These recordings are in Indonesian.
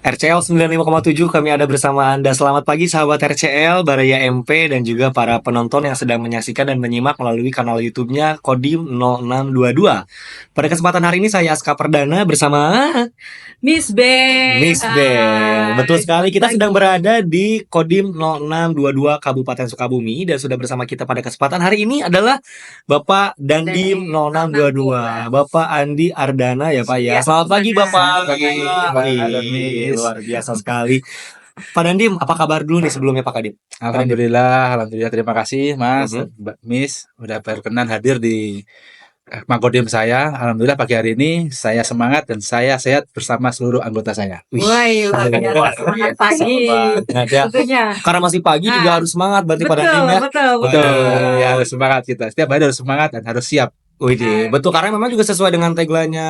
RCL 95,7 kami ada bersama Anda. Selamat pagi sahabat RCL, Baraya MP dan juga para penonton yang sedang menyaksikan dan menyimak melalui kanal YouTube-nya Kodim 0622. Pada kesempatan hari ini saya Aska Perdana bersama Miss Ben. Miss Ben. Betul sekali, kita sedang berada di Kodim 0622 Kabupaten Sukabumi dan sudah bersama kita pada kesempatan hari ini adalah Bapak Dandim 0622, Bapak Andi Ardana ya Pak ya. Selamat pagi Bapak. Pagi. Luar biasa sekali. Pak Dandim, apa kabar dulu nih sebelumnya Pak Kadim? Alhamdulillah, terima kasih Mas, Mbak Miss udah berkenan hadir di Makodim saya. Alhamdulillah pagi hari ini saya semangat dan saya sehat bersama seluruh anggota saya. Wah, luar biasa. Semangat pagi. Tentunya. Karena masih pagi juga harus semangat berarti Pak Dandim ya. Betul. Ya, harus semangat kita. Setiap hari harus semangat dan harus siap. Betul, karena memang juga sesuai dengan tagline-nya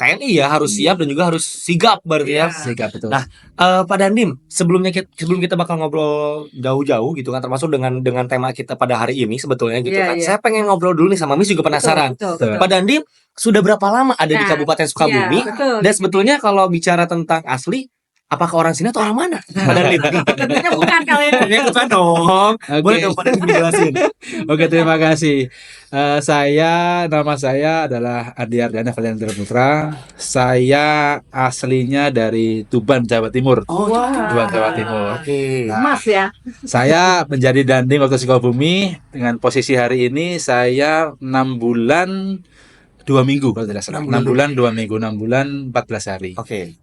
TNI ya, harus siap dan juga harus sigap berarti ya. Sigap, betul. Nah, Pak Dandim, sebelum kita bakal ngobrol jauh-jauh gitu kan, termasuk dengan tema kita pada hari ini sebetulnya gitu kan. Saya pengen ngobrol dulu nih sama Miss, juga penasaran. Betul. Pak Dandim sudah berapa lama ada di Kabupaten Sukabumi? Dan sebetulnya kalau bicara tentang asli, apakah orang sini atau orang mana? Pak Dandim. Tentunya bukan kalian. Ya bukan dong. Boleh dong Pak Dandim dijelasin. Oke, terima kasih. Nama saya adalah Andi Ardana Valendra Putra. Saya aslinya dari Tuban, Jawa Timur. Tuban, Jawa Timur. Mas ya. Saya menjadi Dandim waktu Sukabumi dengan posisi hari ini saya 6 bulan 2 minggu kalau tidak salah. 6 bulan 2 minggu, 6 bulan 14 hari. Oke.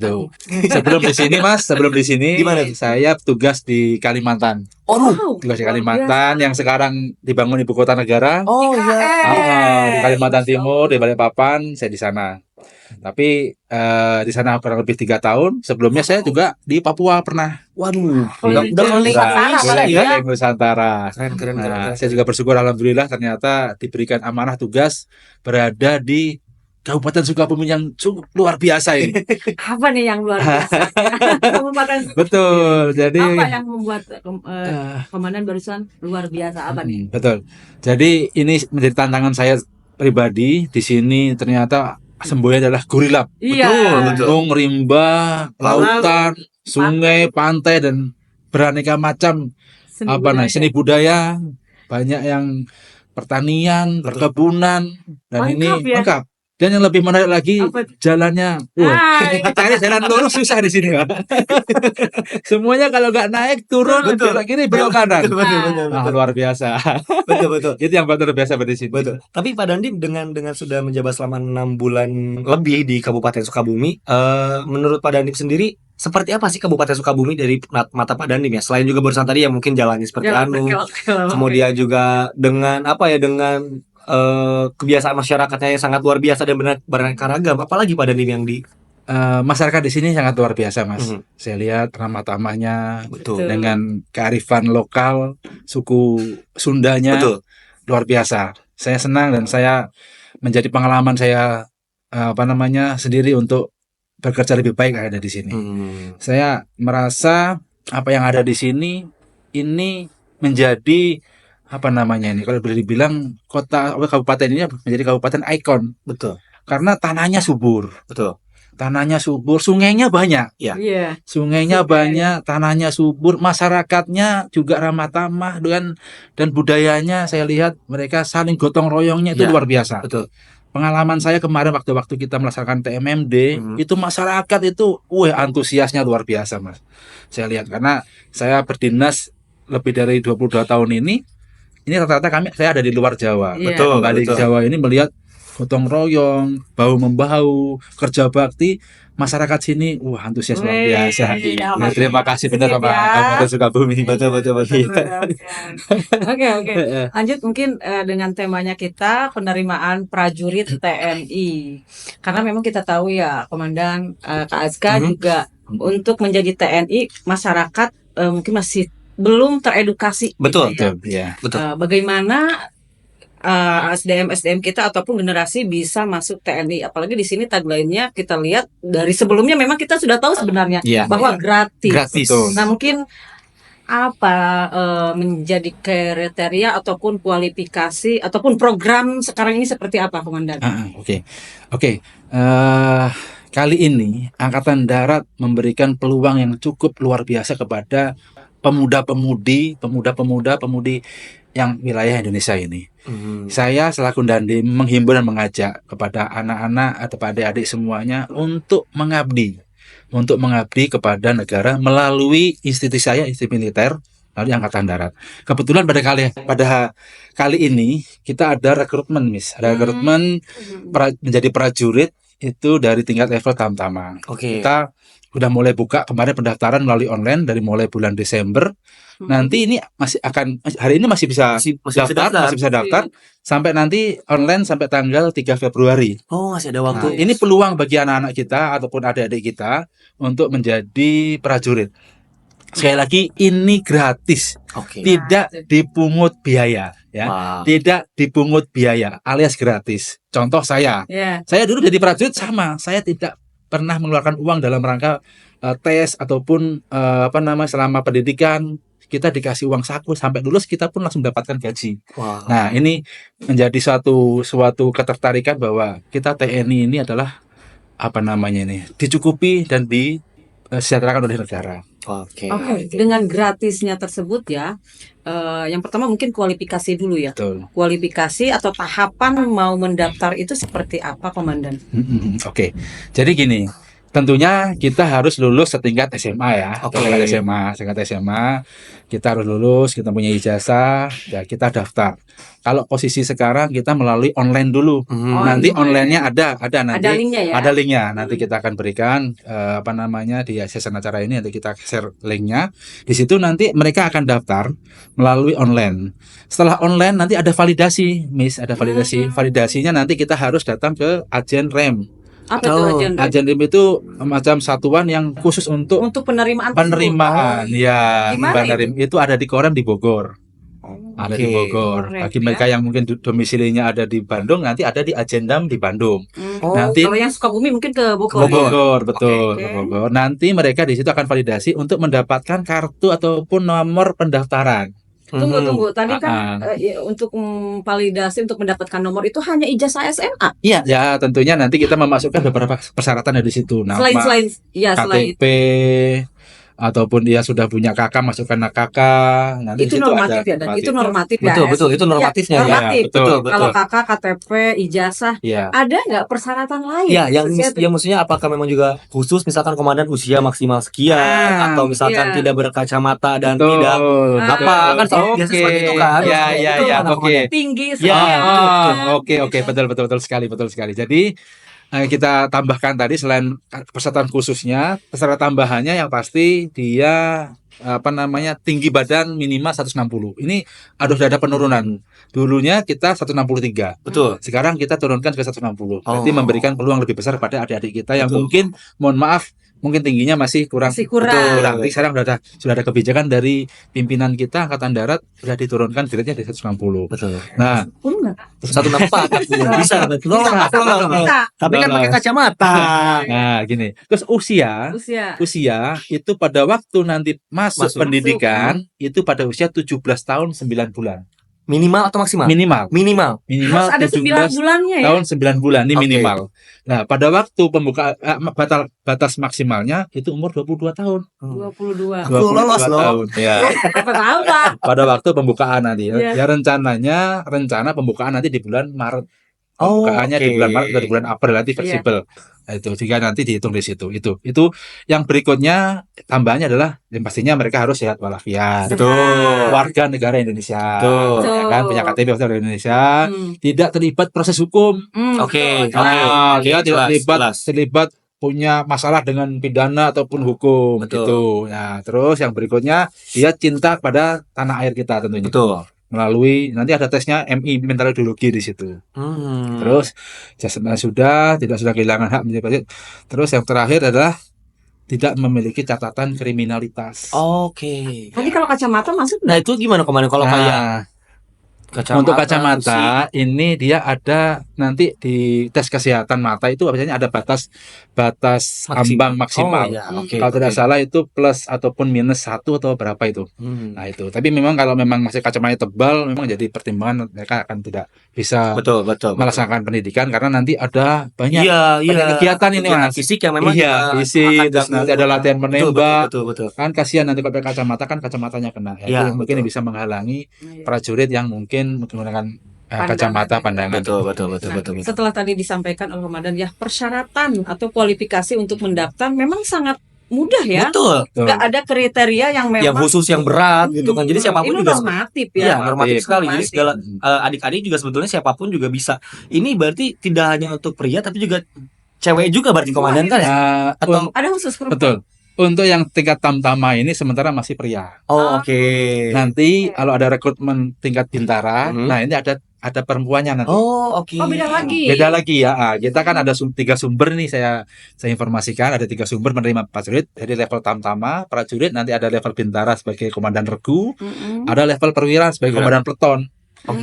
Tuh. Sebelum di sini Mas, Gimana? Saya tugas di Kalimantan. Tugas di Kalimantan yang sekarang dibangun ibu kota negara. Di Kalimantan Timur, di Balikpapan, saya di sana. Tapi di sana kurang lebih 3 tahun. Sebelumnya saya juga di Papua pernah. Waduh. Udah Keliling Nusantara. Keren. Saya juga bersyukur alhamdulillah ternyata diberikan amanah tugas berada di Kabupaten Sukabumi yang cukup luar biasa ini. Apa nih yang luar biasa? Kabupaten. Betul. Jadi Apa yang membuat komandan barusan luar biasa apa nih? Betul. Jadi ini menjadi tantangan saya pribadi. Di sini ternyata semboyannya adalah gurilap. Gunung, rimba, lautan, sungai, pantai dan beraneka macam seni budaya, banyak yang pertanian, perkebunan dan ini lengkap. Dan yang lebih menarik lagi jalannya. Cari jalan lurus susah di sini, Pak. Semuanya kalau nggak naik turun belok kiri belok kanan. Luar biasa. Betul. Itu yang luar biasa di sini. Betul. Tapi Pak Dandim dengan sudah menjabat selama 6 bulan lebih di Kabupaten Sukabumi, menurut Pak Dandim sendiri seperti apa sih Kabupaten Sukabumi dari mata Pak Dandim ya? Selain juga barusan tadi yang mungkin jalannya seperti kemudian juga dengan dengan kebiasaan masyarakatnya yang sangat luar biasa dan beraneka ragam. Apalagi Pak Dandim yang di masyarakat di sini sangat luar biasa, Mas. Saya lihat ramah tamahnya, dengan kearifan lokal, suku Sundanya, luar biasa. Saya senang dan saya menjadi pengalaman saya sendiri untuk bekerja lebih baik ada di sini. Saya merasa apa yang ada di sini ini menjadi kalau boleh dibilang kabupaten ini menjadi kabupaten ikon. Betul. Karena tanahnya subur. Betul. Tanahnya subur, sungainya banyak. Sungainya banyak, tanahnya subur, masyarakatnya juga ramah tamah dan budayanya saya lihat mereka saling gotong royongnya itu luar biasa. Betul. Pengalaman saya kemarin waktu kita melaksanakan TMMD, itu masyarakat itu antusiasnya luar biasa, Mas. Saya lihat karena saya berdinas lebih dari 22 tahun ini rata-rata saya ada di luar Jawa. Kembali ke Jawa ini melihat gotong royong, bahu membahu, kerja bakti, masyarakat sini antusias luar biasa. Terima kasih benar Pak Kabupaten Sukabumi. Betul. Oke. Lanjut mungkin dengan temanya kita penerimaan prajurit TNI. Karena memang kita tahu ya Komandan Kak Aska juga untuk menjadi TNI masyarakat mungkin masih belum teredukasi. Betul. Bagaimana SDM kita ataupun generasi bisa masuk TNI? Apalagi di sini tagline-nya kita lihat dari sebelumnya memang kita sudah tahu sebenarnya bahwa gratis. Nah, mungkin apa menjadi kriteria ataupun kualifikasi ataupun program sekarang ini seperti apa, Komandan? Oke. kali ini Angkatan Darat memberikan peluang yang cukup luar biasa kepada pemuda-pemudi yang wilayah Indonesia ini. Saya selaku Dandim menghimbau dan mengajak kepada anak-anak atau adik-adik semuanya untuk mengabdi kepada negara melalui institusi saya, institusi militer, lalu Angkatan Darat. Kebetulan pada kali ini kita ada rekrutmen, Miss. Ada rekrutmen menjadi prajurit itu dari tingkat level Tamtama. Kita udah mulai buka kemarin pendaftaran melalui online dari mulai bulan Desember. Nanti ini hari ini masih bisa daftar sampai nanti online sampai tanggal 3 Februari. Oh, masih ada waktu. Nah, ini peluang bagi anak-anak kita ataupun adik-adik kita untuk menjadi prajurit. Sekali lagi ini gratis. Tidak dipungut biaya ya. Tidak dipungut biaya alias gratis. Contoh saya dulu jadi prajurit sama, saya tidak pernah mengeluarkan uang dalam rangka tes ataupun selama pendidikan. Kita dikasih uang saku sampai lulus kita pun langsung mendapatkan gaji. Nah, ini menjadi suatu ketertarikan bahwa kita TNI ini adalah dicukupi dan disejahterakan oleh negara. Oke. Dengan gratisnya tersebut ya, yang pertama mungkin kualifikasi dulu ya. Betul. Kualifikasi atau tahapan mau mendaftar itu seperti apa, Komandan? Oke. Jadi gini, tentunya kita harus lulus setingkat SMA ya. Setingkat SMA, kita harus lulus, kita punya ijazah, ya kita daftar. Kalau posisi sekarang kita melalui online dulu. Nanti online-nya ada nanti. Ada linknya ya. Ada linknya. Nanti kita akan berikan di sesi acara ini nanti kita share linknya. Di situ nanti mereka akan daftar melalui online. Setelah online nanti ada validasi, Miss, ada validasi. Validasinya nanti kita harus datang ke Ajen Rem. Apa itu Ajen Rem? Ajen Rem itu macam satuan yang khusus untuk penerimaan. Ya, Rem itu ada di Korem di Bogor. Ada di Bogor. Bagi mereka yang mungkin domisilinya ada di Bandung, nanti ada di Ajendam di Bandung. Nanti kalau yang Sukabumi mungkin ke Bogor. Bogor, betul. Ke Bogor. Nanti mereka di situ akan validasi untuk mendapatkan kartu ataupun nomor pendaftaran. Tunggu. Tadi kan untuk validasi untuk mendapatkan nomor itu hanya ijazah SMA. Iya, ya tentunya nanti kita memasukkan beberapa persyaratan dari situ. Nama, selain KTP, ataupun dia sudah punya kakak, masukkan kakak. Nanti itu normatif ya, dan itu normatif ya. Betul, itu normatifnya ya. Normatif. Betul. Kalau kakak, KTP, ijazah, ada nggak persyaratan lain? Ya, yang maksudnya apakah memang juga khusus, misalkan komandan usia maksimal sekian, atau misalkan tidak berkacamata dan tidak apa, kan biasa seperti itu kan? Ya, oke. Tinggi Oke, betul sekali. Jadi kita tambahkan tadi selain persyaratan khususnya, persyaratan tambahannya yang pasti dia tinggi badan minimal 160. Ini sudah ada penurunan. Dulunya kita 163. Betul. Sekarang kita turunkan ke 160. Berarti memberikan peluang lebih besar pada adik-adik kita yang mungkin mungkin tingginya masih kurang. Tapi sekarang sudah ada kebijakan dari pimpinan kita Angkatan Darat sudah diturunkan grade-nya dari 160. Betul. Nah, 164 bisa. Tapi kan pakai kacamata. Nah, gini. Terus usia itu pada waktu nanti masuk pendidikan itu pada usia 17 tahun 9 bulan. Minimal atau maksimal? Minimal. Harus ada 9 bulannya ya. Tahun 9 bulan ini minimal. Nah, pada waktu batas maksimalnya itu umur 22 tahun. 22. Aku lolos tahun. Ya. Apa? Pada waktu pembukaan nanti. Ya rencana pembukaan nanti di bulan Maret. Pembukaannya di bulan Maret atau di bulan April nanti fleksibel. Itu jika nanti dihitung di situ. Itu yang berikutnya tambahannya adalah yang pastinya mereka harus sehat walafiat. Betul. Warga negara Indonesia. Betul. Ya kan, punya KTP warga negara Indonesia, tidak terlibat proses hukum. Dia tidak terlibat punya masalah dengan pidana ataupun hukum. Gitu. Nah, terus yang berikutnya dia cinta pada tanah air kita tentunya. Betul. Melalui nanti ada tesnya MI mental ideologi di situ. Terus tidak sudah kehilangan hak menjadi prajurit. Terus yang terakhir adalah tidak memiliki catatan kriminalitas. Oke. Tadi kalau kacamata masuk. Nah, itu gimana komandan kalau kayak Untuk kacamata ini dia ada nanti di tes kesehatan mata itu biasanya ada batas ambang maksimal. Kalau tidak salah itu plus ataupun minus 1 atau berapa itu. Nah itu. Tapi memang kalau memang masih kacamata tebal, memang jadi pertimbangan mereka akan tidak bisa melaksanakan pendidikan karena nanti ada banyak kegiatan ini Mas. Fisik yang memang terus nanti ada latihan menembak. Betul. Kan kasihan nanti kalau pakai kacamata kan kacamatanya kena. Itu mungkin bisa menghalangi prajurit yang mungkin menggunakan kacamata pandangan. Betul. Setelah tadi disampaikan oleh Komandan ya, persyaratan atau kualifikasi untuk mendaftar memang sangat mudah ya. Betul. Nggak ada kriteria yang memang yang khusus yang berat gitu kan. Jadi siapapun ini juga normatif ya. Iya, normatif sekali. Jadi segala adik-adik juga sebetulnya siapapun juga bisa. Ini berarti tidak hanya untuk pria tapi juga cewek juga berarti Komandan kan ya? Atau ada khusus perempuan? Betul. Untuk yang tingkat tamtama ini sementara masih pria. Oke. Nanti kalau ada rekrutmen tingkat bintara, nah ini ada perempuannya nanti. Oke. Beda lagi ya. Kita kan ada 3 sumber nih saya informasikan, ada 3 sumber menerima prajurit. Jadi level tamtama prajurit, nanti ada level bintara sebagai komandan regu, ada level perwira sebagai komandan peleton.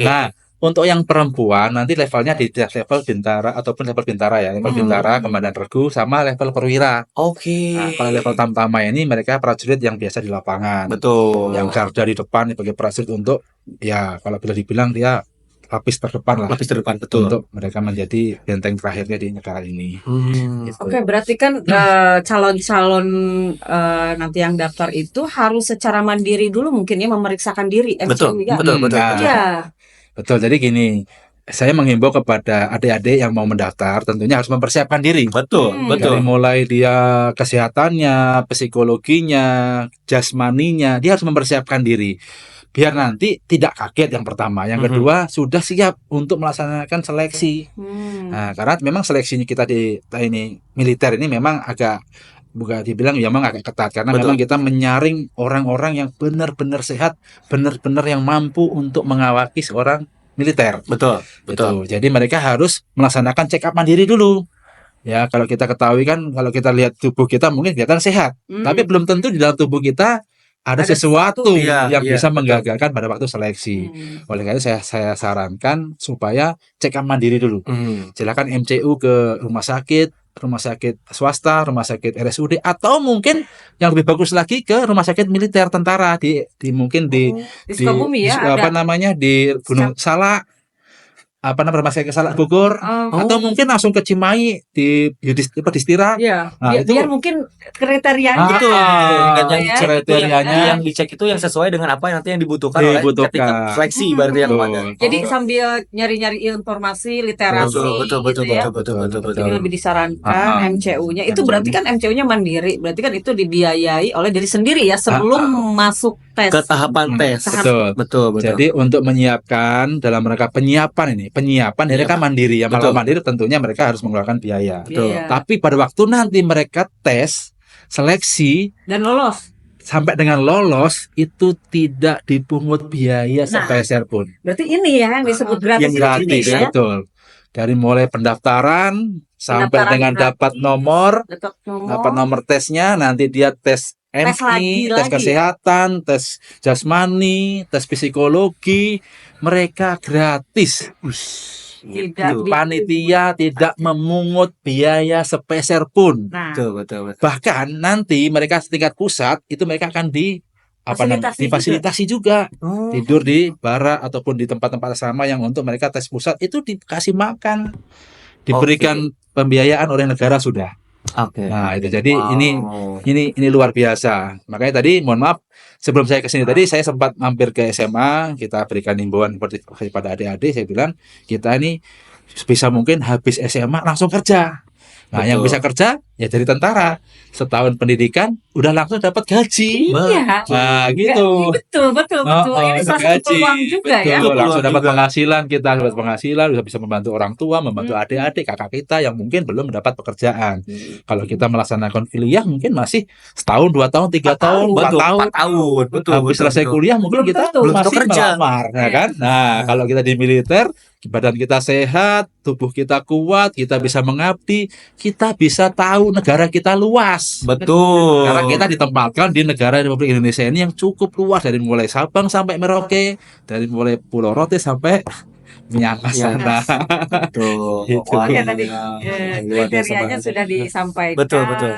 Nah, untuk yang perempuan nanti levelnya di level bintara ataupun level bintara ya, level bintara, komandan regu sama level perwira. Nah, kalau level tamtama ini mereka prajurit yang biasa di lapangan. Betul. Yang garda di depan sebagai prajurit untuk ya kalau boleh dibilang dia lapis terdepan lah. Lapis terdepan, betul. Untuk mereka menjadi benteng terakhirnya di negara ini. Oke, berarti kan calon-calon nanti yang daftar itu harus secara mandiri dulu mungkin ya memeriksakan diri. Betul. Ya. Betul, jadi gini, saya menghimbau kepada adik-adik yang mau mendaftar tentunya harus mempersiapkan diri. Betul. Dari mulai dia kesehatannya, psikologinya, jasmaninya, dia harus mempersiapkan diri. Biar nanti tidak kaget yang pertama. Yang kedua, sudah siap untuk melaksanakan seleksi. Nah, karena memang seleksinya kita di ini militer ini memang agak bukan dibilang ya memang agak ketat karena memang kita menyaring orang-orang yang benar-benar sehat, benar-benar yang mampu untuk mengawaki seorang militer. Betul. Jadi mereka harus melaksanakan check up mandiri dulu. Ya, kalau kita ketahui kan kalau kita lihat tubuh kita mungkin kelihatan sehat, tapi belum tentu di dalam tubuh kita ada sesuatu yang bisa menggagalkan pada waktu seleksi. Oleh karena itu saya sarankan supaya check up mandiri dulu. Silakan MCU ke rumah sakit swasta, rumah sakit RSUD, atau mungkin yang lebih bagus lagi ke rumah sakit militer tentara di Sukabumi ya, di Gunung Salak, rumah sakit Salak Bogor, atau mungkin langsung ke Cimahi di Distira. Nah, itu biar mungkin kriterianya kriterianya yang dicek itu yang sesuai dengan apa nanti yang dibutuhkan oleh ketika seleksi berarti yang ada. Jadi sambil nyari-nyari informasi literasi betul. Jadi lebih disarankan MCU-nya itu berarti kan MCU-nya mandiri, berarti kan itu dibiayai oleh diri sendiri ya sebelum masuk tes ke tahapan tes. Betul. Jadi untuk menyiapkan dalam rangka penyiapan mereka mandiri ya. Kalau mandiri tentunya mereka harus mengeluarkan biaya. Tapi pada waktu nanti mereka tes seleksi dan lolos sampai dengan lolos itu tidak dipungut biaya sepeser pun. Berarti ini ya yang disebut gratis. Yang gratis ya? Betul. Dari mulai pendaftaran sampai dengan dapat nomor tesnya, nanti dia tes MI, tes kesehatan, tes jasmani, tes psikologi, mereka gratis. Panitia tidak memungut biaya sepeser pun. Betul. Bahkan nanti mereka setingkat pusat itu mereka akan difasilitasi juga. Tidur di barak ataupun di tempat-tempat asrama yang untuk mereka tes pusat itu dikasih makan, diberikan pembiayaan oleh negara sudah. Nah itu jadi ini luar biasa. Makanya tadi mohon maaf sebelum saya kesini tadi saya sempat mampir ke SMA, kita berikan himbauan kepada adik-adik, saya bilang kita ini bisa mungkin habis SMA langsung kerja. Nah, yang bisa kerja ya jadi tentara. Setahun pendidikan udah langsung dapat gaji. Iya. Nah, gitu. Betul. Ini salah satu peluang juga ya. Langsung dapat penghasilan, kita dapat penghasilan, bisa membantu orang tua, membantu adik-adik, kakak kita yang mungkin belum mendapat pekerjaan. Kalau kita melaksanakan kuliah mungkin masih setahun, 2 tahun, 3 tahun, 4 tahun. Betul. Habis selesai kuliah mungkin kita masih melamar, ya kan? Nah, kalau kita di militer badan kita sehat, tubuh kita kuat, kita bisa mengabdi, kita bisa tahu negara kita luas. Betul. Karena kita ditempatkan di negara Republik Indonesia ini yang cukup luas, dari mulai Sabang sampai Merauke, dari mulai Pulau Rote sampai Myanmar sana. Betul. Gitu. Ya, tadi Luar biasa kriterianya banget. sudah disampaikan. Betul, betul.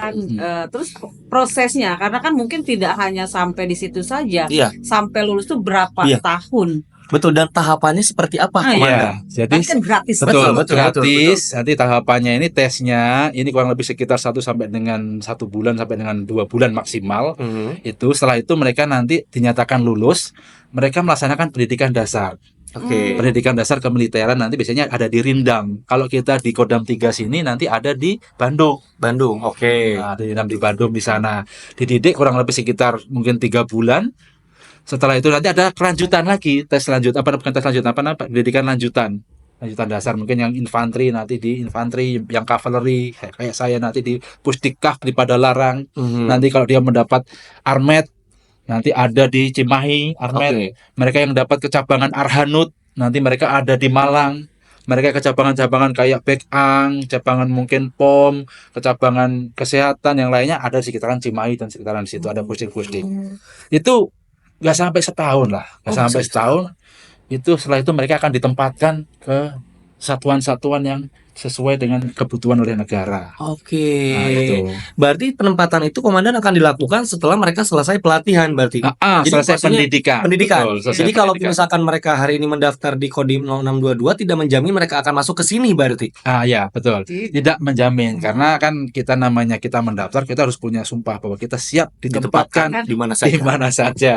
Terus prosesnya, karena kan mungkin tidak hanya sampai di situ saja. Iya. Sampai lulus tuh berapa Iya. tahun? Betul, dan tahapannya seperti apa, Ah, Komandan? Iya, jadi Kan gratis. betul, betul, gratis. Nanti tahapannya ini tesnya ini kurang lebih sekitar 1 sampai dengan 1 bulan sampai dengan 2 bulan maksimal. Itu setelah itu mereka nanti dinyatakan lulus, mereka melaksanakan pendidikan dasar. Oke. Pendidikan dasar kemiliteran nanti biasanya ada di Rindang. Kalau kita di Kodam 3 sini nanti ada di Bandung. Bandung. Oke. Nah, di Bandung di sana. Dididik kurang lebih sekitar mungkin 3 bulan. Setelah itu nanti ada kelanjutan lagi, tes lanjut bukan tes lanjutan, pendidikan lanjutan dasar, mungkin yang infanteri nanti di infanteri, yang kavaleri kayak saya nanti di Pusdikah di Padalarang. Nanti kalau dia mendapat armet nanti ada di Cimahi armet. Oke. Mereka yang dapat kecabangan Arhanud nanti mereka ada di Malang. Mereka kecabangan-cabangan kayak Bekang, cabangan mungkin POM, kecabangan kesehatan yang lainnya ada di sekitaran Cimahi dan sekitaran situ ada pusdik-pusdik. Itu nggak sampai setahun lah, nggak sampai setahun. Itu setelah itu mereka akan ditempatkan ke satuan-satuan yang sesuai dengan kebutuhan oleh negara. Oke. Nah, itu. Berarti penempatan itu Komandan akan dilakukan setelah mereka selesai pelatihan berarti. Jadi Selesai maksudnya pendidikan. pendidikan. Betul, selesai Jadi kalau pendidikan. misalkan mereka hari ini mendaftar di Kodim 0622 tidak menjamin mereka akan masuk ke sini berarti. Ya betul. Tidak menjamin karena kan kita namanya kita mendaftar kita harus punya sumpah bahwa kita siap ditempatkan di mana di saja. mana saja.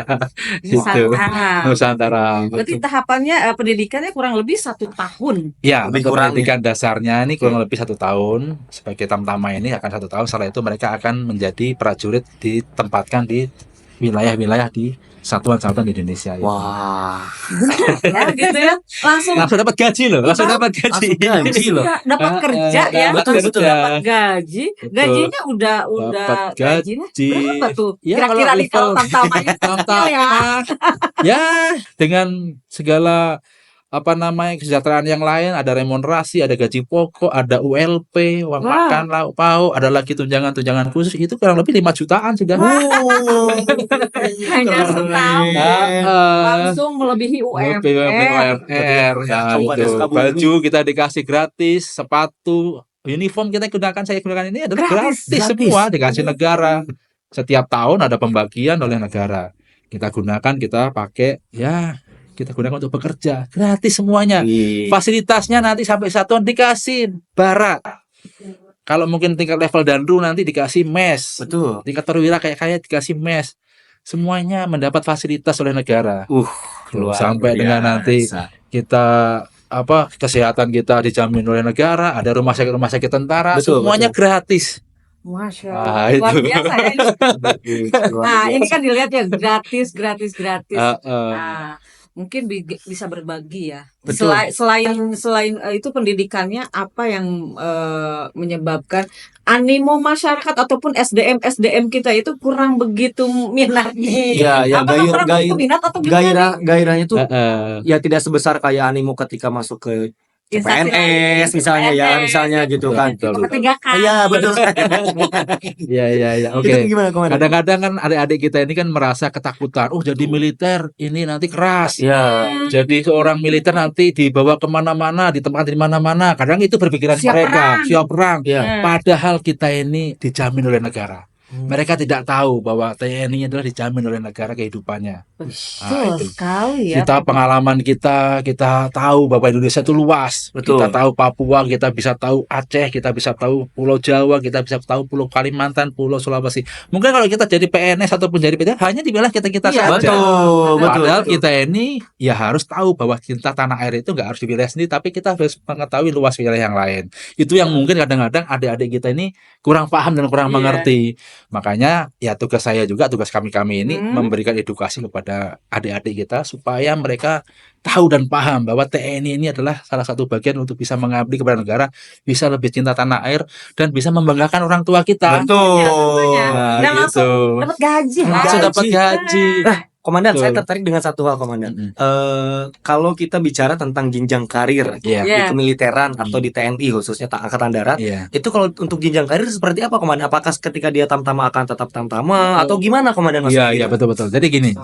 Gitu. Nusantara. Nusantara. Berarti tahapannya pendidikannya kurang lebih 1 tahun. Ya, Lebih untuk kurang pendidikan dasarnya ini kurang lebih 1 tahun. Sebagai tamtama ini akan 1 tahun. Setelah itu mereka akan menjadi prajurit ditempatkan di wilayah-wilayah di satuan-satuan di Indonesia. Wah. Ya gitu ya. Langsung Dapat gaji loh, langsung dapat gaji. Gaji loh. dapat kerja ya. betul, Langsung betul. dapat gaji. Betul. Gajinya udah Dapat gajinya gaji. berapa tuh? Ya, Kira-kira kalau nih kalau level- tamtamanya. Tamtama. Ya, dengan segala kesejahteraan yang lain, ada remunerasi, ada gaji pokok, ada ULP, uang Wah. makan, lauk pauk, ada lagi tunjangan-tunjangan khusus, itu kurang lebih 5 jutaan sudah. Hanya setahun. Langsung melebihi UMR. UMR, ya, Kabupaten gitu. Sukabumi. Baju kita dikasih gratis, sepatu, uniform saya gunakan ini adalah Gratis. gratis semua, dikasih negara. Setiap tahun ada pembagian oleh negara. Kita gunakan, kita pakai, ya kita gunakan untuk bekerja, gratis semuanya. Fasilitasnya nanti sampai satuan dikasih barak. Kalau mungkin tingkat level danru nanti dikasih mes. Betul. Tingkat perwira kayak dikasih mes. Semuanya mendapat fasilitas oleh negara. Luar Sampai dengan nanti biasa. kita kesehatan kita dijamin oleh negara, ada rumah sakit tentara, Betul, semuanya gratis. Masya Ah, Allah. Luar itu. biasa ya ini. Nah, ini kan dilihat ya gratis. Nah, mungkin bisa berbagi ya. Betul. Selain itu pendidikannya apa yang menyebabkan animo masyarakat ataupun SDM kita itu kurang begitu minat nih. Iya, Apakah kurang begitu minat atau gimana nih? gairahnya tuh Eh, ya tidak sebesar kayak animo ketika masuk ke Instansi PNS lain, misalnya ya, PNS, misalnya gitu kan. betul, betul. Ketiga kali. Iya, betul. Iya, oke. Itu gimana Komandan? Kadang-kadang kan adik-adik kita ini kan merasa ketakutan. Oh, jadi militer ini nanti keras. Iya. Jadi seorang militer nanti dibawa kemana-mana, ditempatkan di mana-mana. Kadang itu berpikiran Siap mereka, perang. siap perang. Iya. Padahal kita ini dijamin oleh negara. Mereka tidak tahu bahwa TNI adalah dijamin oleh negara kehidupannya. Betul itu. sekali ya. Kita pengalaman kita tahu bahwa Indonesia itu luas. Betul. Kita tahu Papua, kita bisa tahu Aceh, kita bisa tahu Pulau Jawa, kita bisa tahu Pulau Kalimantan, Pulau Sulawesi. Mungkin kalau kita jadi PNS ataupun jadi PTN hanya dibilang kita Iya, saja. Betul, Padahal betul. kita ini ya harus tahu bahwa cinta tanah air itu nggak harus di wilayah sendiri, tapi kita harus mengetahui luas wilayah yang lain. Itu yang mungkin kadang-kadang adik-adik kita ini kurang paham dan kurang Iya. mengerti. Makanya ya tugas saya juga, tugas kami ini Hmm. memberikan edukasi kepada adik-adik kita supaya mereka tahu dan paham bahwa TNI ini adalah salah satu bagian untuk bisa mengabdi kepada negara, bisa lebih cinta tanah air dan bisa membanggakan orang tua kita. Betul. tentunya. Nah, Dan gitu. dapat gaji. Langsung dapat gaji. Komandan, Betul. saya tertarik dengan satu hal, Komandan. Kalau kita bicara tentang jenjang karir Iya. di kemiliteran atau di TNI khususnya Angkatan Darat, Iya. itu kalau untuk jenjang karir seperti apa, Komandan? Apakah ketika dia tamtama akan tetap tamtama atau gimana, Komandan? Iya, maksudnya? iya, betul. Jadi gini,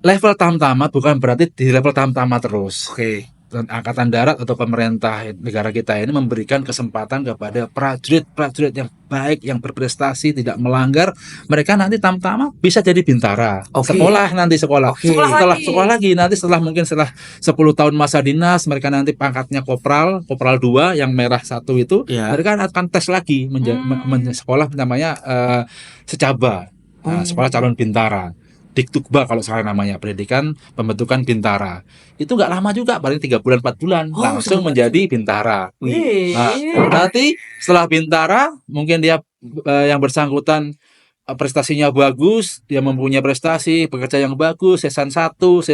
level tamtama bukan berarti di level tamtama terus. Oke. Dan Angkatan Darat atau pemerintah negara kita ini memberikan kesempatan kepada prajurit yang baik, yang berprestasi, tidak melanggar. Mereka nanti tamtama bisa jadi bintara. Oke. Sekolah nanti sekolah. Oke. Sekolah lagi. Nanti setelah 10 tahun masa dinas, mereka nanti pangkatnya kopral 2 yang merah 1 itu, Iya. mereka akan tes lagi sekolah namanya secaba. Sekolah calon bintara. Diktukba kalau sekarang namanya, pendidikan pembentukan bintara. Itu nggak lama juga, paling 3 bulan 4 bulan langsung menjadi bintara. Nah, nanti setelah bintara mungkin dia yang bersangkutan prestasinya bagus, dia mempunyai prestasi, bekerja yang bagus, sesan 1,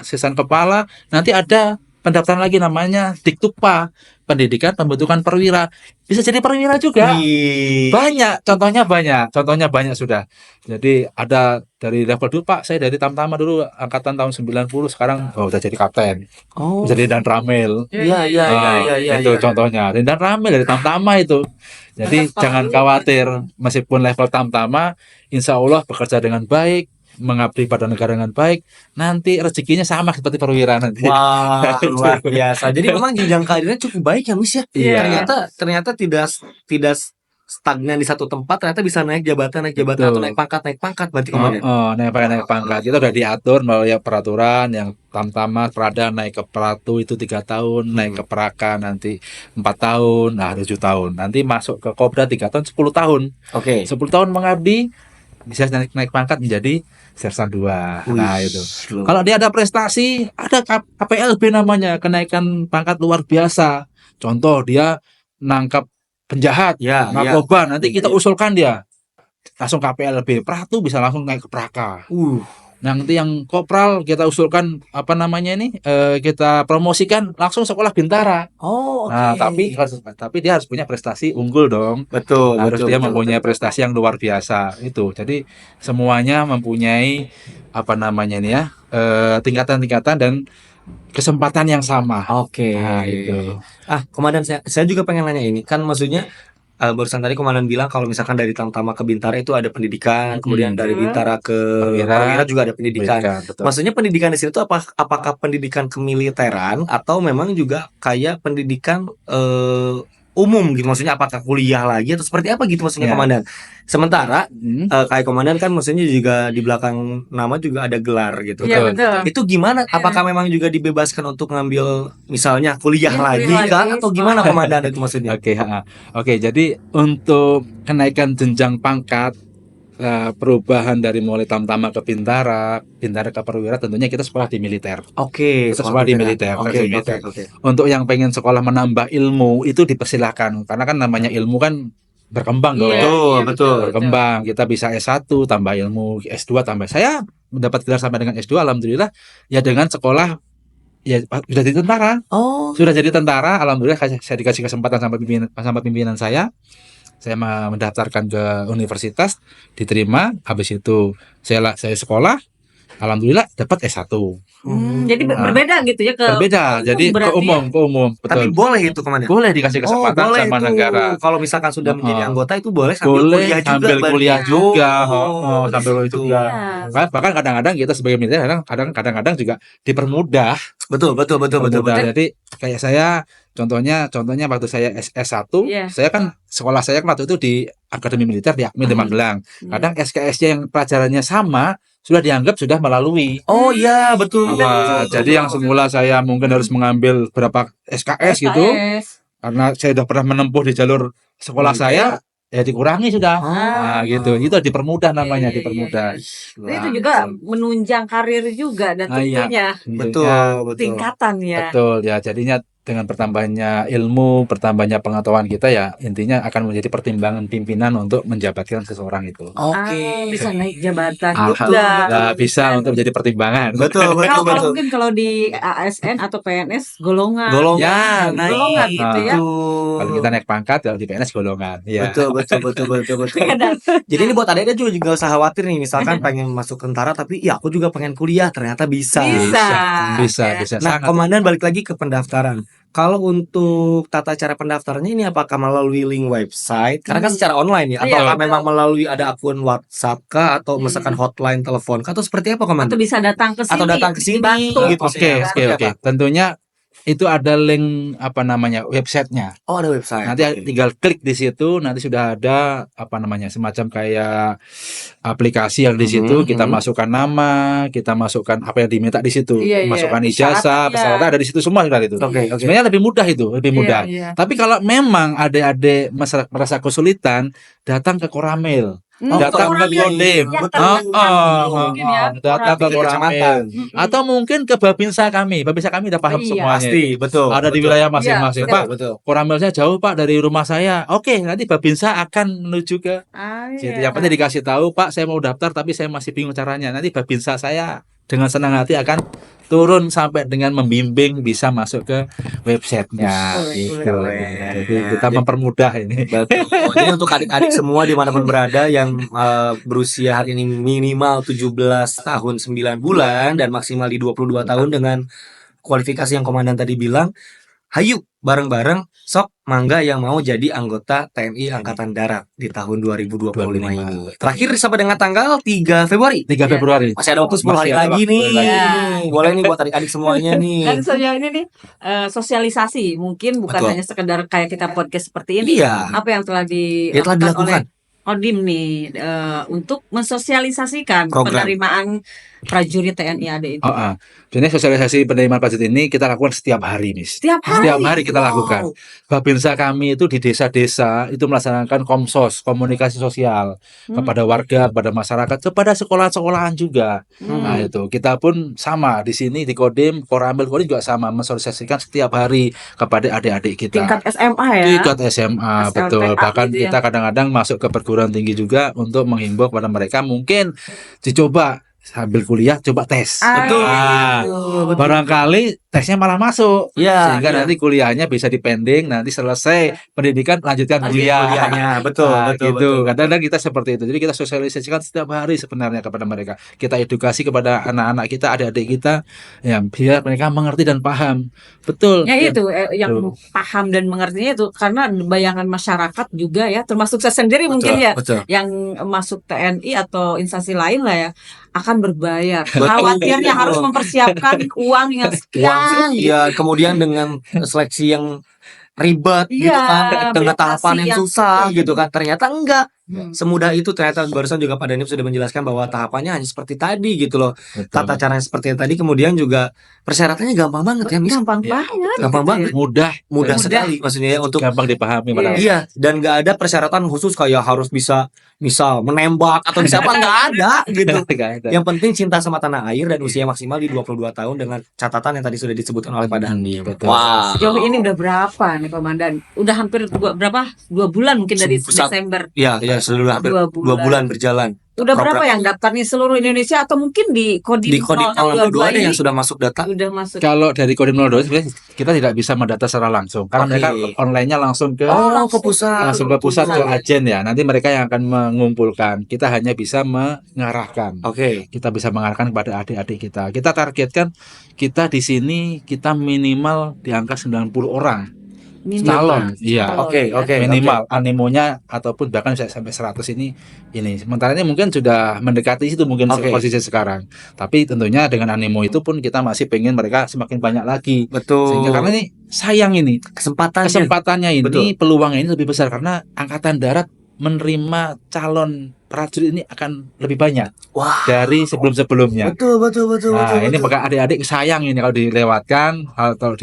sesan kepala, nanti ada pendaftaran lagi namanya Diktukpa, pendidikan pembentukan perwira. Bisa jadi perwira juga. Banyak, contohnya banyak sudah. Jadi ada dari level 2, Pak, saya dari Tamtama dulu angkatan tahun 90, sekarang udah jadi kapten. Jadi dan Ramil. Iya. Itu contohnya. Dan Ramil dari Tamtama itu. Jadi jangan khawatir, meskipun level Tamtama, insya Allah bekerja dengan baik, mengabdi pada negara dengan baik, nanti rezekinya sama seperti perwira nanti. Wah, luar biasa. Jadi memang jenjang karirnya cukup baik ya, Miss ya. Iya. Ternyata tidak stagnan di satu tempat, ternyata bisa naik jabatan Betul. atau naik pangkat berarti, Komandan. Naik pangkat itu udah diatur melalui peraturan yang Tamtama Prada naik ke Pratu itu 3 tahun, naik ke Praka nanti 4 tahun, 7 tahun. Nanti masuk ke Kopda 3 tahun, 10 tahun. Oke. 10 tahun mengabdi bisa naik pangkat menjadi Sersan 2. Nah, itu. Kalau dia ada prestasi, ada KPLB namanya, kenaikan pangkat luar biasa. Contoh dia nangkap penjahat, narkoba, nanti kita usulkan dia langsung KPLB. Pratu bisa langsung naik ke Praka. Nanti yang kopral kita usulkan kita promosikan langsung sekolah bintara. Nah, tapi dia harus punya prestasi unggul dong. Betul. Dia mempunyai prestasi yang luar biasa itu. Jadi semuanya mempunyai tingkatan-tingkatan dan kesempatan yang sama. Oke. Nah, itu. Komandan, saya juga pengen nanya ini. Kan maksudnya barusan tadi Komandan bilang kalau misalkan dari Tamtama ke Bintara itu ada pendidikan, kemudian dari Bintara ke Perwira juga ada pendidikan. Maksudnya pendidikan di situ tuh apakah pendidikan kemiliteran atau memang juga kayak pendidikan umum gitu, maksudnya apakah kuliah lagi atau seperti apa gitu maksudnya, Komandan? Sementara kayak Komandan kan maksudnya juga di belakang nama juga ada gelar gitu. Iya, betul. Itu gimana? Apakah memang juga dibebaskan untuk ngambil misalnya kuliah lagi kah atau gimana, Komandan, itu maksudnya? Oke, jadi untuk kenaikan jenjang pangkat, perubahan dari mulai Tamtama ke Bintara ke Perwira, tentunya kita sekolah di militer. Oke, kita sekolah di militer. Oke. Untuk yang pengen sekolah menambah ilmu itu dipersilahkan, karena kan namanya ilmu kan berkembang dong. Betul. Berkembang. Kita bisa S1 tambah ilmu, S2 tambah. Saya mendapat gelar sampai dengan S2, alhamdulillah ya, dengan sekolah ya sudah jadi tentara. Sudah jadi tentara, alhamdulillah saya dikasih kesempatan sama pimpinan saya mendaftarkan ke universitas, diterima. Habis itu saya sekolah, alhamdulillah dapat S1. Jadi berbeda gitu ya, berbeda. Jadi ke umum. Betul. Tapi boleh itu, Komandan? Boleh dikasih kesempatan sama negara. Kalau misalkan sudah menjadi anggota itu boleh sambil kuliah juga. Sambil juga. Bahkan kadang-kadang kita sebagai militer kadang-kadang juga dipermudah. Betul. Jadi kayak saya contohnya waktu saya S1, saya kan sekolah saya waktu itu di Akademi Militer di Akmil di Magelang. Kadang SKS yang pelajarannya sama sudah dianggap sudah melalui. Betul. Jadi yang semula saya mungkin harus mengambil berapa SKS gitu, karena saya sudah pernah menempuh di jalur sekolah saya, ya dikurangi sudah. Gitu. Itu dipermudah namanya, dipermudah. Itu juga menunjang karir juga dan tentunya Betul. tingkatan ya. Betul ya, jadinya dengan bertambahnya ilmu, bertambahnya pengetahuan kita ya intinya akan menjadi pertimbangan pimpinan untuk menjabatkan seseorang itu. Bisa naik jabatan Betul, juga. bisa untuk menjadi pertimbangan. Betul, Kalau mungkin kalau di ASN atau PNS golongan. Ya, golongan gitu ya. Kalau kita naik pangkat, kalau di PNS golongan. Ya. Betul. Jadi ini buat adik-adik juga nggak usah khawatir nih, misalkan pengen masuk tentara tapi ya aku juga pengen kuliah, ternyata bisa. Bisa. Nah, Komandan balik lagi ke pendaftaran. Kalau untuk tata cara pendaftarannya ini apakah melalui link website? Karena kan secara online ya, atau memang melalui ada akun WhatsApp kah, atau misalkan hotline telepon kah, atau seperti apa Komandan? Atau bisa datang ke sini. Atau datang ke sini gitu. Oke. Tentunya itu ada link websitenya. Oh, ada website. Nanti tinggal klik di situ, nanti sudah ada semacam kayak aplikasi yang di situ kita masukkan nama, kita masukkan apa yang diminta di situ, masukkan ijazah, persyaratan ada di situ semua sudah itu. Sebenarnya lebih mudah itu, lebih mudah. Tapi kalau memang adik-adik merasa kesulitan, datang ke Koramil. Datang ke Kodim, datang ke Koramil, atau mungkin ke Babinsa kami udah paham semuanya. Pasti, betul. Ada di wilayah masing-masing. Pak, betul. Koramilnya jauh Pak dari rumah saya. Oke, nanti Babinsa akan menuju ke situ. Yang penting dikasih tahu, Pak, saya mau daftar tapi saya masih bingung caranya. Nanti Babinsa saya dengan senang hati akan turun sampai dengan membimbing bisa masuk ke websitenya. Jadi kita mempermudah ini. Jadi untuk adik-adik semua dimanapun berada yang berusia hari ini minimal 17 tahun 9 bulan dan maksimal di 22 tahun dengan kualifikasi yang Komandan tadi bilang, hayu bareng-bareng sok mangga yang mau jadi anggota TNI Angkatan Darat di tahun 2025 ini. Terakhir sampai dengan tanggal 3 Februari. 3 Februari. Masih ada waktu 10 hari lagi nih. Boleh nih buat adik-adik semuanya nih. Dan soalnya ini nih sosialisasi mungkin bukan hanya sekedar kayak kita podcast seperti ini. Apa yang telah dilakukan oleh Kodim nih untuk mensosialisasikan penerimaan prajurit TNI AD itu. Jadi sosialisasi penerimaan prajurit ini kita lakukan setiap hari, Miss. Setiap hari kita lakukan. Babinsa kami itu di desa-desa itu melaksanakan komsos, komunikasi sosial kepada warga, kepada masyarakat, kepada sekolah-sekolahan juga. Nah itu kita pun sama di sini di Kodim, Koramil juga sama mensosialisasikan setiap hari kepada adik-adik kita. Tingkat SMA ya. Tingkat SMA, betul. Bahkan gitu kita kadang-kadang masuk ke perguruan tinggi juga untuk menghimbau kepada mereka mungkin dicoba sambil kuliah coba tes. Betul. Barangkali tesnya malah masuk. Sehingga nanti kuliahnya bisa dipending, nanti selesai pendidikan lanjutkan kuliahnya. Betul. Kadang-kadang kita seperti itu. Jadi kita sosialisasikan setiap hari sebenarnya kepada mereka. Kita edukasi kepada anak-anak kita, adik-adik kita yang biar mereka mengerti dan paham. Betul. Ya itu yang paham dan mengertinya itu karena bayangan masyarakat juga ya, termasuk saya sendiri mungkin ya yang masuk TNI atau instansi lain lah ya akan berbayar. Khawatirnya harus mempersiapkan uang yang sekian. Iya, kemudian dengan seleksi yang ribet gitu kan, dengan tahapan yang susah gitu kan. Ternyata enggak semudah itu. Ternyata barusan juga Pak Danip sudah menjelaskan bahwa tahapannya hanya seperti tadi gitu loh. Tata caranya seperti tadi, kemudian juga persyaratannya gampang banget ya, Miss. Gampang banget. Mudah sekali maksudnya ya, untuk gampang dipahami. Iya, dan enggak ada persyaratan khusus kayak harus bisa misal menembak atau bisa apa, enggak ada gitu. Yang penting cinta sama tanah air dan usia maksimal di 22 tahun dengan catatan yang tadi sudah disebutkan oleh Pak Danip. Wah. Sejauh ini udah berapa nih Komandan? Udah hampir 2 bulan mungkin dari Desember. Iya, sudah hampir 2 bulan berjalan. Udah berapa yang daftar nih seluruh Indonesia atau mungkin di Kodim 02 ada yang sudah masuk data? Udah masuk. Kalau dari Kodim 02 kita tidak bisa mendata secara langsung karena mereka online-nya langsung ke pusat. Langsung ke pusat ke agen ya. Nanti mereka yang akan mengumpulkan. Kita hanya bisa mengarahkan. Kita bisa mengarahkan kepada adik-adik kita. Kita targetkan kita di sini kita minimal di angka 90 orang. Calon, iya. Minimal animonya ataupun bahkan bisa sampai 100 ini. Sementara ini mungkin sudah mendekati itu mungkin posisi sekarang. Tapi tentunya dengan animo itu pun kita masih pengen mereka semakin banyak lagi. Betul. Sehingga karena ini sayang ini kesempatannya ini peluangnya ini lebih besar karena Angkatan Darat menerima calon prajurit ini akan lebih banyak dari sebelum-sebelumnya. Betul. Ini maka adik-adik sayang ini kalau dilewatkan atau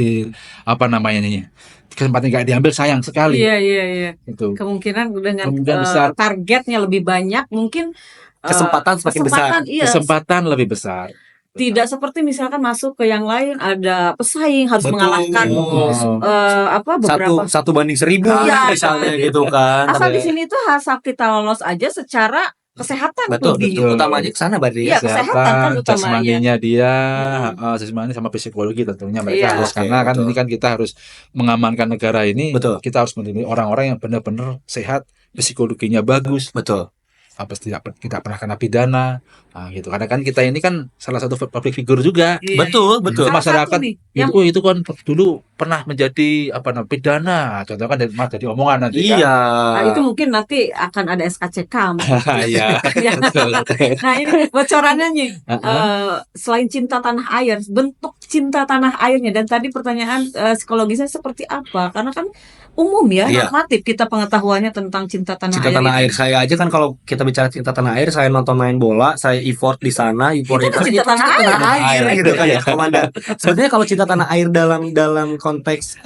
kesempatan nggak diambil sayang sekali. Iya. Itu. Kemungkinan dengan besar. Targetnya lebih banyak, mungkin kesempatan semakin besar. Kesempatan lebih besar. Tidak seperti misalkan masuk ke yang lain ada pesaing harus Betul. mengalahkan beberapa Satu banding 1000 Iya. misalnya gitu kan. asal Tapi- di sini tuh asal kita lolos aja secara kesehatan betul, lebih betul. Utamanya ke sana berarti Iya, ya. kesehatan kan utamanya. jasmaninya dia, Hmm. jasmani sama psikologi tentunya mereka Iya. harus, Oke, karena kan betul. ini kan kita harus mengamankan negara ini. Betul. Kita harus menjadi orang-orang yang benar-benar sehat, psikologinya bagus, Betul. apa tidak pernah kena pidana, gitu. Karena kan kita ini kan salah satu public figure juga. Iya. Betul, betul. Salah Masyarakat satu nih, yang itu kan dulu pernah menjadi pidana, contoh kan jadi omongan nanti kan. Iya. itu mungkin nanti akan ada SKCK. Iya. Ya. Nah ini bocorannya nih, Heeh. selain cinta tanah air, bentuk cinta tanah airnya, dan tadi pertanyaan psikologisnya seperti apa? Karena kan umum ya, Iya. normatif kita pengetahuannya tentang cinta tanah Cinta air. tanah itu. air saya aja kan, kalau kita bicara cinta tanah air, saya nonton main bola, saya effort di sana, Itu kan cinta tanah air. gitu kan ya, komandan. Sebenarnya kalau cinta tanah air dalam konteks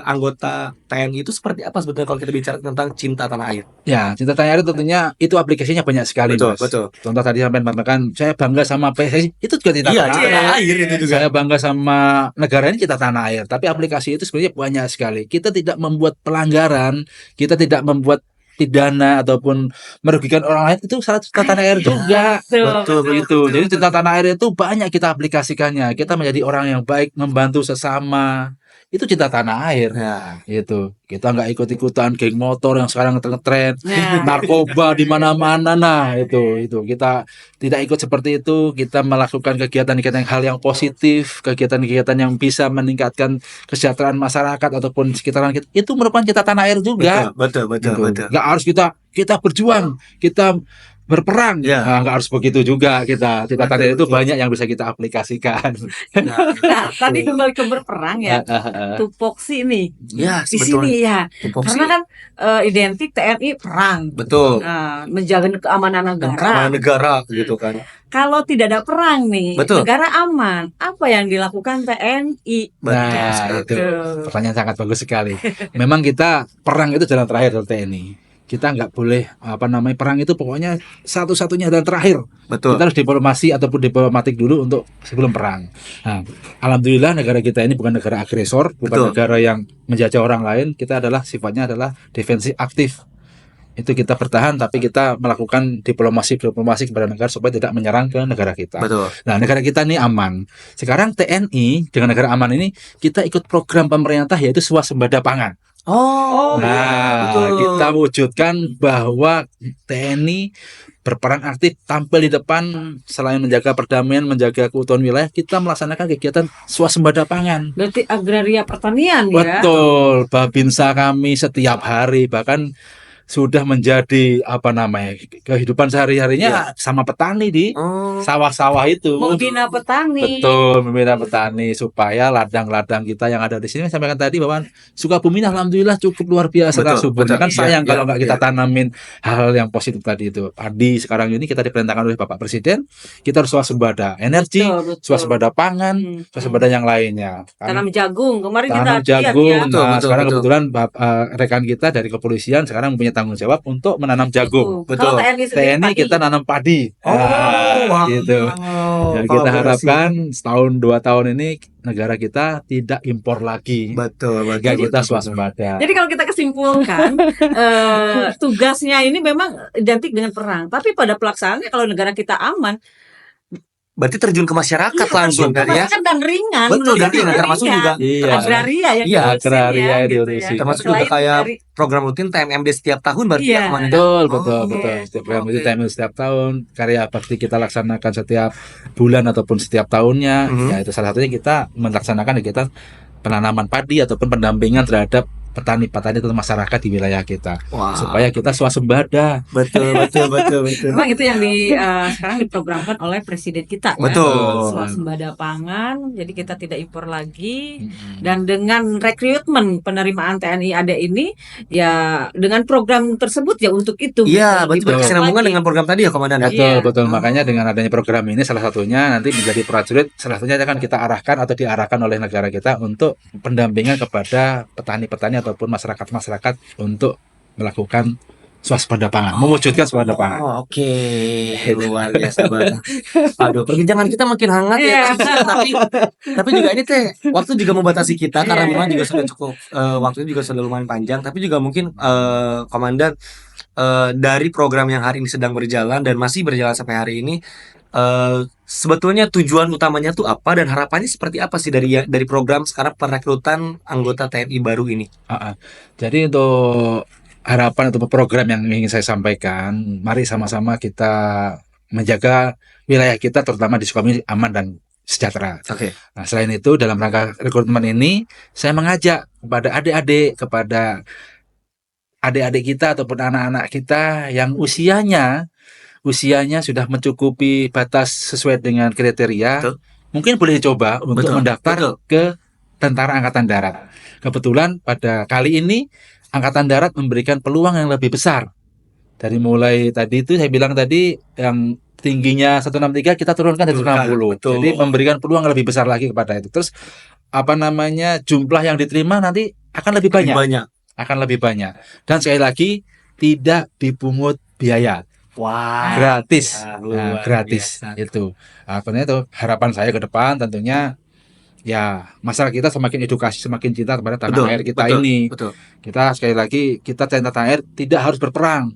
anggota TNI itu seperti apa sebetulnya kalau kita bicara tentang cinta tanah air? Ya, cinta tanah air tentunya itu aplikasinya banyak sekali, Betul, Mas. betul. Contoh tadi sampai mengatakan saya bangga sama PSSI, itu juga cinta Iya, tanah cinta air. tanah air itu juga. Saya bangga sama negara ini, cinta tanah air. Tapi aplikasi itu sebenarnya banyak sekali. Kita tidak membuat pelanggaran, kita tidak membuat pidana ataupun merugikan orang lain, itu salah cinta tanah air juga. Betul, Begitu. Jadi cinta tanah air itu banyak kita aplikasikannya. Kita menjadi orang yang baik, membantu sesama. Itu cinta tanah air. Ya. Gitu. Kita nggak ikut-ikutan geng motor yang sekarang ngetren, Nah, narkoba di mana-mana. Nah, itu kita tidak ikut seperti itu. Kita melakukan kegiatan-kegiatan hal yang positif, kegiatan-kegiatan yang bisa meningkatkan kesejahteraan masyarakat ataupun sekitaran kita. Itu merupakan cinta tanah air juga. Betul, betul, Gitu. betul. Nggak harus kita berjuang, kita berperang. Ya. Nggak harus begitu juga kita. Cinta tanah air itu Betul. banyak yang bisa kita aplikasikan. nah, tadi kembali ke berperang ya, tupoksi nih Ya, di sebetulnya. sini ya, Tupoksi. karena kan identik TNI perang, Betul. menjaga keamanan negara. Keamanan negara gitu kan. Kalau tidak ada perang nih, Betul. negara aman. Apa yang dilakukan TNI? Nah, itu Tuh. pertanyaan sangat bagus sekali. Memang kita perang itu jalan terakhir dari TNI. Kita nggak boleh perang itu pokoknya satu-satunya jalan terakhir. Betul. Kita harus diplomasi ataupun diplomatik dulu untuk sebelum perang. Nah, alhamdulillah negara kita ini bukan negara agresor, bukan Betul. negara yang menjajah orang lain. Kita sifatnya adalah defensif aktif. Itu kita bertahan, tapi kita melakukan diplomasi kepada negara supaya tidak menyerang ke negara kita. Betul. Nah, negara kita ini aman. Sekarang TNI dengan negara aman ini kita ikut program pemerintah yaitu swasembada pangan. Oh, Nah, betul. kita wujudkan bahwa TNI berperan aktif, tampil di depan, selain menjaga perdamaian, menjaga keutuhan wilayah, kita melaksanakan kegiatan swasembada pangan. Berarti agraria pertanian ya. Betul, Babinsa kami setiap hari, bahkan sudah menjadi kehidupan sehari-harinya sama petani di Oh. sawah-sawah itu. Membina petani. Betul, membina petani supaya ladang-ladang kita yang ada di sini, sampaikan tadi bahwa Sukabumi alhamdulillah cukup luar biasa Betul, subur. betul. Kan sayang Iya, kalau iya, nggak kita iya. tanamin hal yang positif tadi itu. Padi sekarang ini kita diperintahkan oleh Bapak Presiden, kita harus swasembada energi, Betul, betul. swasembada pangan, Hmm. swasembada yang lainnya. Tanam jagung. Kemarin kita Tanam lihat jagung. ya. Betul, Nah, betul, sekarang betul. kebetulan rekan kita dari kepolisian sekarang mempunyai tanggung jawab untuk menanam jagung. Betul. Kalau TNI sendiri TNI padi. kita nanam padi. Oh, wow. Gitu. Ya, kita harapkan setahun 2 tahun ini negara kita tidak impor lagi. Betul, Sehingga betul. kita swasembada. Jadi kalau kita kesimpulkan tugasnya ini memang identik dengan perang, tapi pada pelaksanaannya kalau negara kita aman, Berarti terjun ke masyarakat langsung kan ya? kan dan ringan. Betul, menurut dan ringan, saya termasuk juga. Iya. agraria yang Iya, diurusin agraria ya, yang gitu diurusin. ya. Termasuk juga Selain kayak dari- program rutin TMMD setiap tahun berarti Iya. ya, Komandan? Betul, Oh, betul, oke. betul. Setiap program itu Oke. TMU setiap tahun, karya bakti kita laksanakan setiap bulan ataupun setiap tahunnya. Mhm. Ya, itu salah satunya kita melaksanakan kegiatan penanaman padi ataupun pendampingan terhadap petani-petani atau masyarakat di wilayah kita Wah. supaya kita swasembada. Betul, betul, betul, betul. Memang itu yang sekarang diprogramkan oleh presiden kita. ya. Betul. Swasembada pangan, jadi kita tidak impor lagi. Mhm. Dan dengan rekrutmen penerimaan TNI AD ini, ya dengan program tersebut ya untuk itu. Iya, Lebih betul. banyak Berkesinambungan lagi. dengan program tadi ya, Komandan? Betul, Iya. betul. Oh. Makanya dengan adanya program ini salah satunya nanti menjadi prajurit, salah satunya akan kita arahkan atau diarahkan oleh negara kita untuk pendampingan kepada petani-petani ataupun masyarakat-masyarakat untuk melakukan swasembada pangan, mewujudkan swasembada pangan. Oh, oke. Luar biasa banget. Aduh, perbincangan kita makin hangat ya. Tapi juga ini teh waktu juga membatasi kita karena memang juga sudah cukup waktunya juga sudah lumayan panjang. Tapi juga mungkin Komandan dari program yang hari ini sedang berjalan dan masih berjalan sampai hari ini, sebetulnya tujuan utamanya tuh apa dan harapannya seperti apa sih dari program sekarang perekrutan anggota TNI baru ini? Jadi untuk harapan atau program yang ingin saya sampaikan, mari sama-sama kita menjaga wilayah kita terutama di Sukabumi aman dan sejahtera. Oke. Nah, selain itu dalam rangka rekrutmen ini saya mengajak kepada adik-adik kita ataupun anak-anak kita yang usianya sudah mencukupi batas sesuai dengan kriteria. Betul. Mungkin boleh dicoba untuk mendaftar ke Tentara Angkatan Darat. Kebetulan pada kali ini Angkatan Darat memberikan peluang yang lebih besar. Dari mulai tadi itu saya bilang tadi yang tingginya 163 kita turunkan dari 160. Jadi memberikan peluang lebih besar lagi kepada itu. Terus jumlah yang diterima nanti akan lebih banyak. Akan lebih banyak. Dan sekali lagi tidak dipungut biaya. Wah, gratis. Gratis itu. Itu harapan saya ke depan tentunya. Ya, masyarakat kita semakin edukasi, semakin cinta kepada tanah air kita ini. Kita sekali lagi, kita cinta tanah air tidak harus berperang.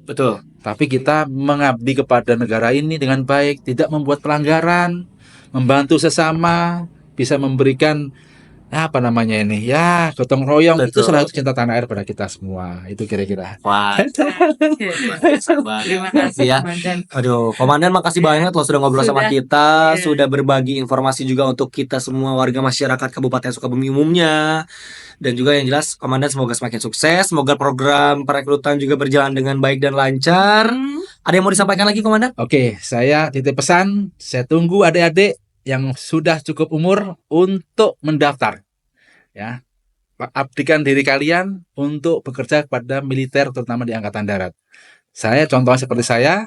Tapi kita mengabdi kepada negara ini dengan baik, tidak membuat pelanggaran, membantu sesama, bisa memberikan gotong royong. Itu salah satu cinta tanah air pada kita semua. Itu kira-kira. Wah. Terima kasih ya. Aduh, Komandan makasih banyak loh sudah ngobrol sama kita, sudah berbagi informasi juga untuk kita semua warga masyarakat Kabupaten Sukabumi umumnya. Dan juga yang jelas Komandan semoga semakin sukses, semoga program perekrutan juga berjalan dengan baik dan lancar. Ada yang mau disampaikan lagi, Komandan? Oke, saya titip pesan, saya tunggu adik-adik yang sudah cukup umur untuk mendaftar. Ya. Abdikan diri kalian untuk bekerja kepada militer terutama di Angkatan Darat. Contohnya seperti saya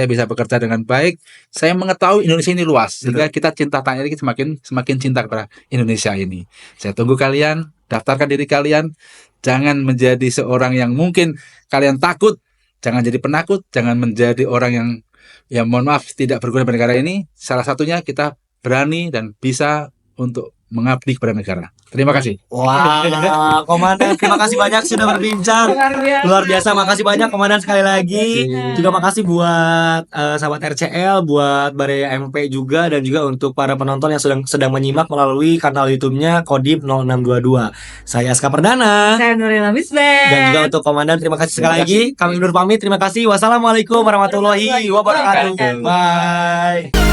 bisa bekerja dengan baik. Saya mengetahui Indonesia ini luas sehingga kita cinta tanah air semakin cinta kepada Indonesia ini. Saya tunggu kalian, daftarkan diri kalian. Jangan menjadi seorang yang mungkin kalian takut, jangan jadi penakut, jangan menjadi orang yang mohon maaf tidak berguna pada negara ini. Salah satunya kita berani dan bisa untuk mengabdi kepada negara. Terima kasih. Wah, Komandan, terima kasih banyak sudah berbincang. Luar biasa, makasih banyak Komandan sekali lagi. Juga makasih buat sahabat RCL, buat Bare MP juga, dan juga untuk para penonton yang sedang menyimak melalui kanal YouTube-nya Kodim 0622. Saya Aska Perdana. Saya Nurila Misbah. Dan juga untuk Komandan, terima kasih sekali lagi. Kami undur pamit. Terima kasih. Wassalamualaikum warahmatullahi wabarakatuh. Bye.